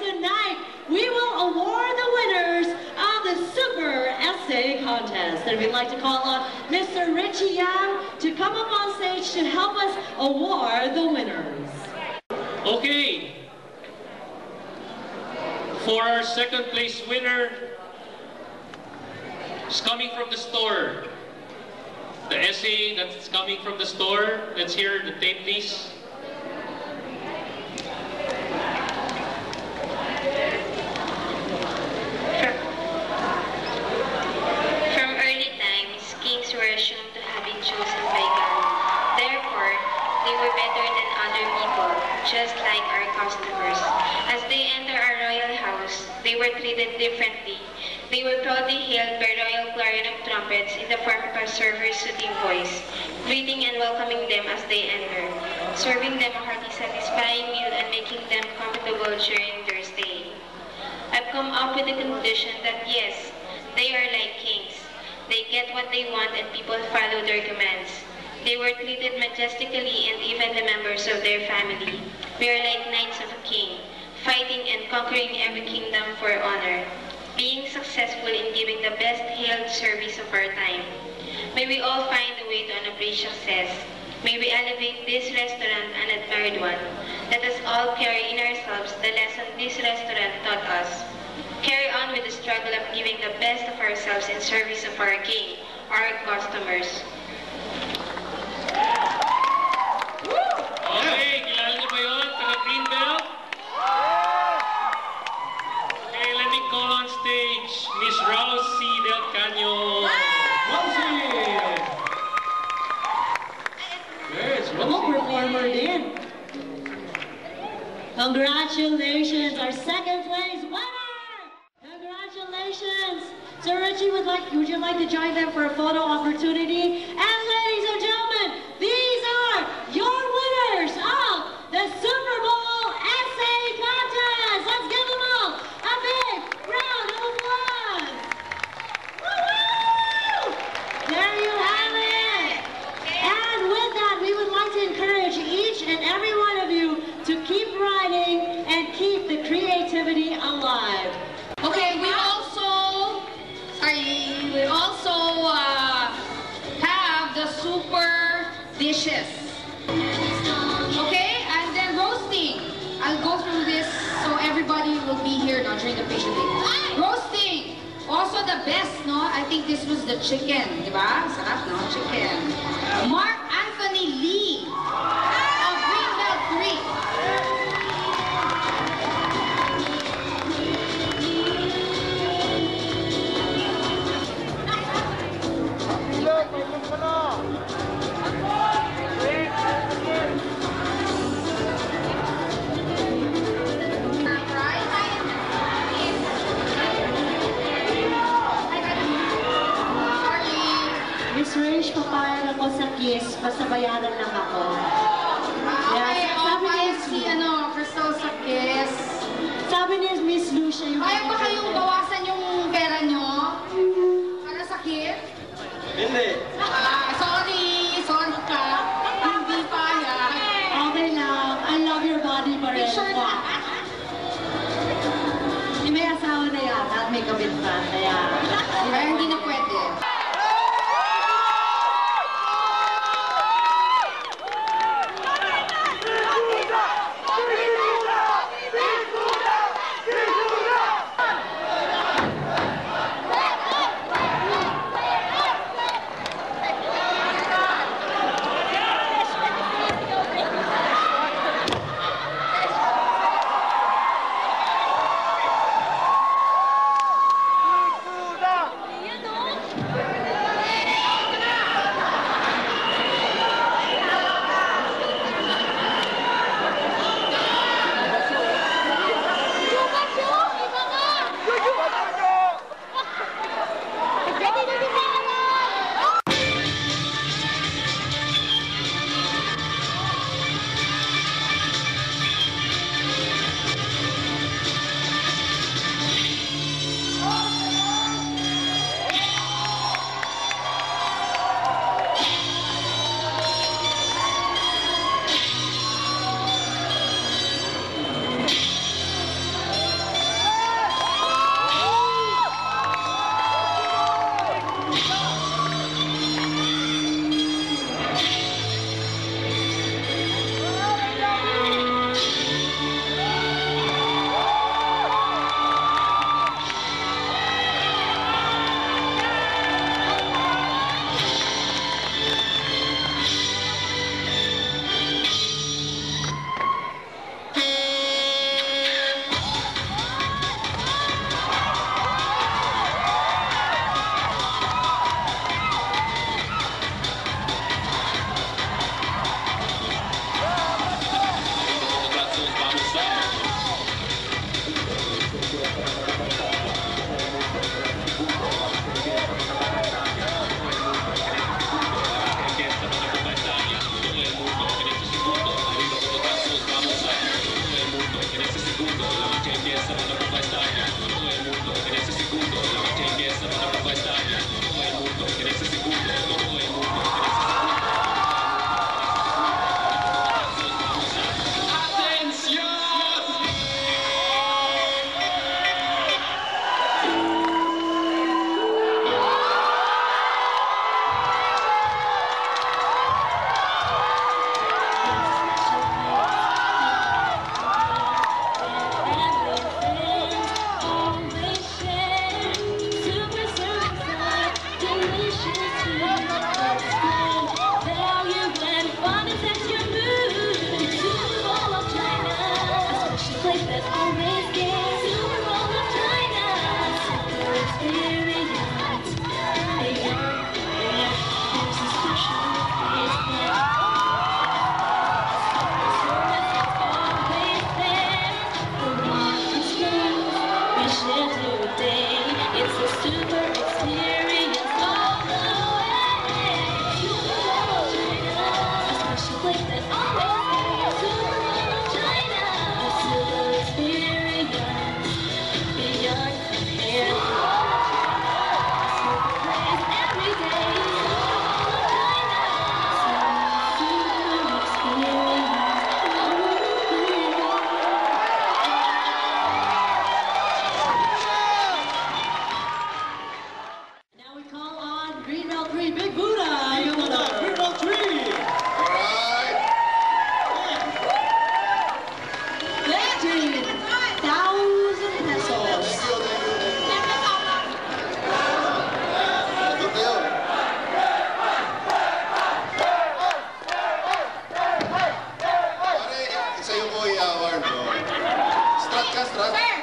tonight we will award the winners of the Super Essay Contest. And we'd like to call on Mr. Richie Yang to come up on stage to help us award the winners. Okay. For our second place winner, it's coming from the store. The essay that's coming from the store. Let's hear the tape, please. From early times, kings were assumed to have been chosen by God. Therefore, they were better than other people, just like our customers. As they enter our royal house, they were treated differently. They were proudly hailed by royal clarion of trumpets in the form of a server's soothing voice, greeting and welcoming them as they enter, serving them a hearty, satisfying meal and making them comfortable during their stay. I've come up with the conclusion that yes, they are like kings. They get what they want and people follow their commands. They were treated majestically and even the members of their family. We are like knights of a king, fighting and conquering every kingdom for honor, being successful in giving the best-hailed service of our time. May we all find a way to unabridge success. May we elevate this restaurant an admired one. Let us all carry in ourselves the lesson this restaurant taught us. Carry on with the struggle of giving the best of ourselves in service of our king, our customers. Okay, kilala niyo ba yun? Taga-green belt? Okay, let me call on stage Miss Rousey Del Caño. Rousey! Yes, Ako, performer din. Congratulations, our second place winner! Congratulations! So Richie, would you like to join them for a photo opportunity? And ladies and gentlemen, these are your winners of the Super Bowl Essay Contest! Let's give them all a big round of applause! Woo-hoo! There you have it! And with that, we would like to encourage each and every one of you to keep writing and keep the creativity alive. Okay, we also have the super dishes. Okay, and then roasting. I'll go through this so everybody will be here now during the patient day. Roasting. Also the best, no? I think this was the chicken, di ba? Sarap, no? Chicken. Mark Anthony Lee of Greenbelt 3. Miss Rich, papayag ako sa kiss, basta bayaran lang ako. Okay, Sabi papayag ni si Crystal sa kiss. Sabi ni Miss Lucia yung... Kaya ba kayong bawasan yung pera nyo? Para sa kiss? Hindi. Sorry ka. Hindi payag. Okay lang, I love your body pa rin. Picture na. May asawa na yata at may kabit pa, kaya... Kaya hindi na pwede. Castro. Sir,